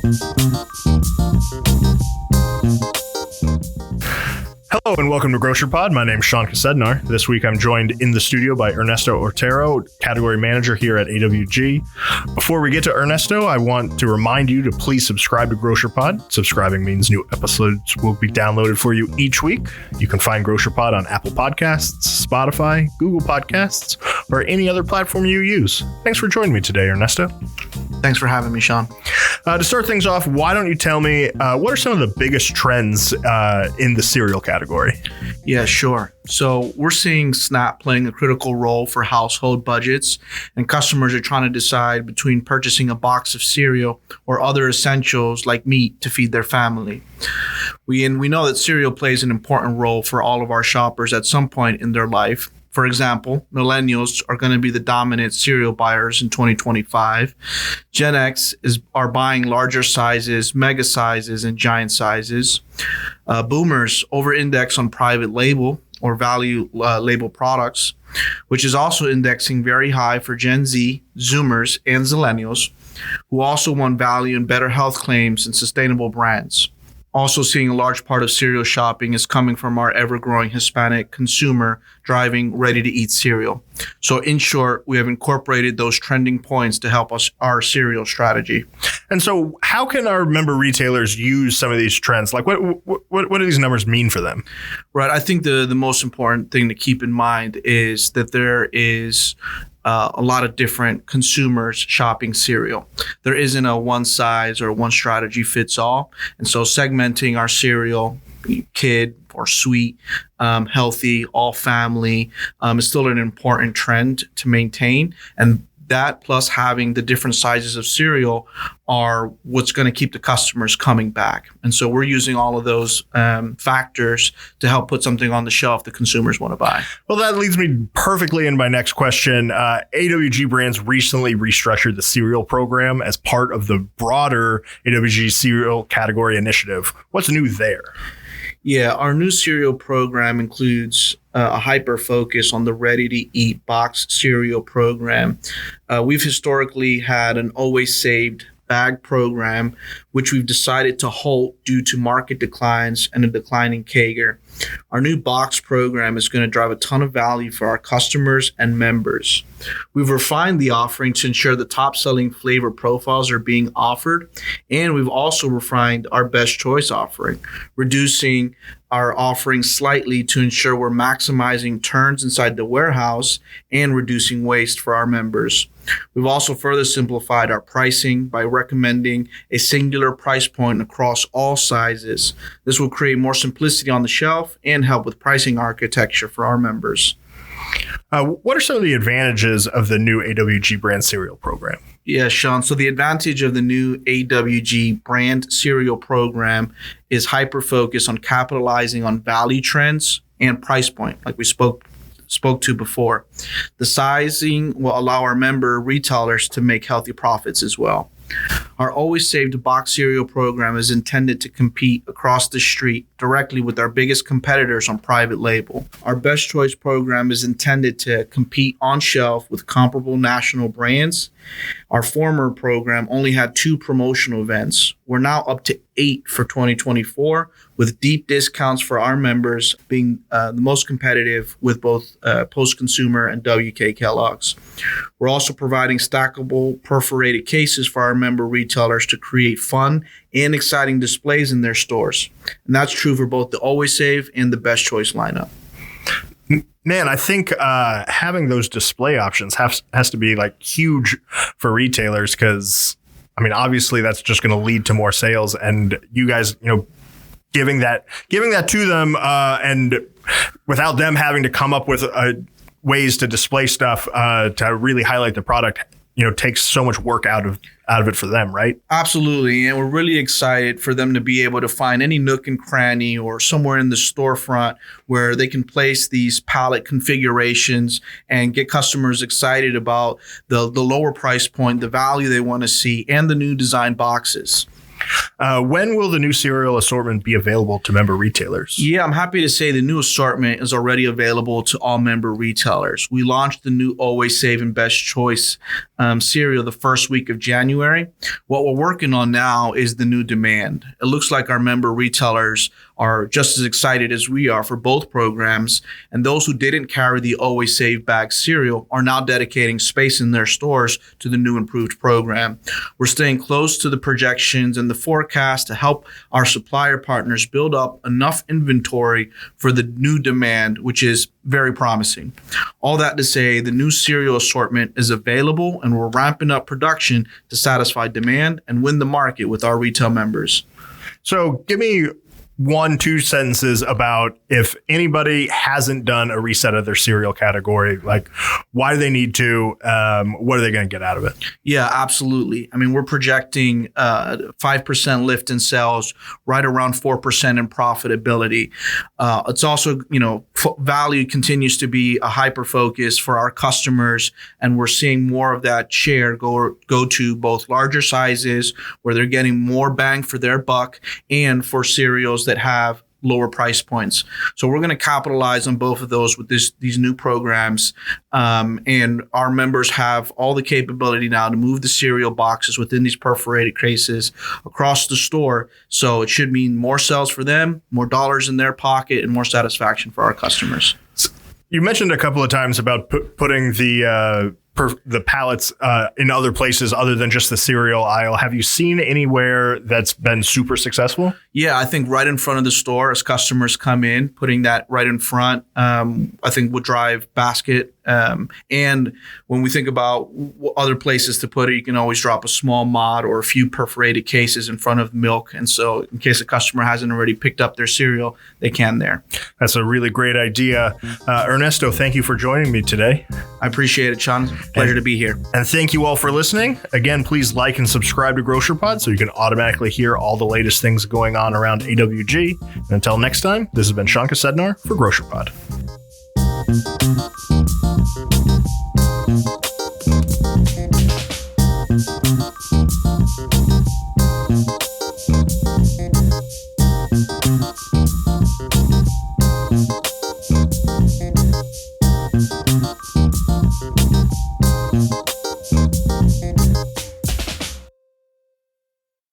Hello and welcome to Grocer Pod. My name is Sean Kosednar. This week I'm joined in the studio by Ernesto Ortero, category manager here at AWG. Before we get to Ernesto, I want to remind you to please subscribe to Grocer Pod. Subscribing means new episodes will be downloaded for you each week. You can find Grocer Pod on Apple Podcasts, Spotify, Google Podcasts, or any other platform you use. Thanks for joining me today, Ernesto. Thanks for having me, Sean. To start things off, why don't you tell me what are some of the biggest trends in the cereal category? Yeah, sure. So we're seeing SNAP playing a critical role for household budgets, and customers are trying to decide between purchasing a box of cereal or other essentials like meat to feed their family. We know that cereal plays an important role for all of our shoppers at some point in their life. For example, millennials are going to be the dominant cereal buyers in 2025. Gen X are buying larger sizes, mega sizes, and giant sizes. Boomers over-index on private label or value label products, which is also indexing very high for Gen Z, Zoomers, and Zillennials, who also want value and better health claims and sustainable brands. Also seeing a large part of cereal shopping is coming from our ever-growing Hispanic consumer driving ready-to-eat cereal. So in short, we have incorporated those trending points to help us our cereal strategy. And so how can our member retailers use some of these trends? Like what do these numbers mean for them? Right. I think the most important thing to keep in mind is that there is a lot of different consumers shopping cereal. There isn't a one size or one strategy fits all. And so segmenting our cereal, kid or sweet, healthy, all family, is still an important trend to maintain. And that plus having the different sizes of cereal are what's going to keep the customers coming back. And so we're using all of those factors to help put something on the shelf that consumers want to buy. Well, that leads me perfectly in my next question. AWG Brands recently restructured the cereal program as part of the broader AWG cereal category initiative. What's new there? Yeah, our new cereal program includes a hyper focus on the ready-to-eat box cereal program. We've historically had an always saved bag program, which we've decided to halt due to market declines and a declining CAGR. Our new box program is going to drive a ton of value for our customers and members. We've refined the offering to ensure the top-selling flavor profiles are being offered, and we've also refined our best choice offering, reducing our offering slightly to ensure we're maximizing turns inside the warehouse and reducing waste for our members. We've also further simplified our pricing by recommending a singular price point across all sizes. This will create more simplicity on the shelf and help with pricing architecture for our members. What are some of the advantages of the new AWG brand cereal program? Yeah, Sean. So the advantage of the new AWG brand cereal program is hyper focus on capitalizing on value trends and price point, like we spoke to before. The sizing will allow our member retailers to make healthy profits as well. Our Always Saved box cereal program is intended to compete across the street directly with our biggest competitors on private label. Our Best Choice program is intended to compete on shelf with comparable national brands. Our former program only had 2 promotional events. We're now up to 8 for 2024, with deep discounts for our members being the most competitive with both Post-Consumer and WK Kellogg's. We're also providing stackable perforated cases for our member retailers to create fun and exciting displays in their stores. And that's true for both the Always Save and the Best Choice lineup. Man, I think having those display options has to be like huge for retailers because, I mean, obviously that's just going to lead to more sales, and you guys, giving that to them and without them having to come up with ways to display stuff to really highlight the product, takes so much work out of it for them, right? Absolutely. And we're really excited for them to be able to find any nook and cranny or somewhere in the storefront where they can place these pallet configurations and get customers excited about the lower price point, the value they want to see, and the new design boxes. When will the new cereal assortment be available to member retailers? Yeah, I'm happy to say the new assortment is already available to all member retailers. We launched the new Always Save and Best Choice cereal the first week of January. What we're working on now is the new demand. It looks like our member retailers are just as excited as we are for both programs, and those who didn't carry the Always Save bag cereal are now dedicating space in their stores to the new improved program. We're staying close to the projections and the forecast to help our supplier partners build up enough inventory for the new demand, which is very promising. All that to say, the new cereal assortment is available, and we're ramping up production to satisfy demand and win the market with our retail members. So give me 1-2 sentences about if anybody hasn't done a reset of their cereal category, like why do they need to, what are they going to get out of it? Yeah, absolutely. I mean, we're projecting 5% lift in sales, right around 4% in profitability. It's also, value continues to be a hyper focus for our customers, and we're seeing more of that share go to both larger sizes where they're getting more bang for their buck, and for cereals that have lower price points. So we're going to capitalize on both of those with these new programs. And our members have all the capability now to move the cereal boxes within these perforated cases across the store. So it should mean more sales for them, more dollars in their pocket, and more satisfaction for our customers. You mentioned a couple of times about putting the pallets in other places other than just the cereal aisle. Have you seen anywhere that's been super successful? Yeah, I think right in front of the store as customers come in, putting that right in front, I think would drive basket. And when we think about other places to put it, you can always drop a small mod or a few perforated cases in front of milk. And so in case a customer hasn't already picked up their cereal, they can there. That's a really great idea. Ernesto, thank you for joining me today. I appreciate it, Sean. Pleasure to be here. And thank you all for listening. Again, please like and subscribe to Grocer Pod so you can automatically hear all the latest things going on around AWG. And until next time, this has been Sean Kosednar for Grocer Pod.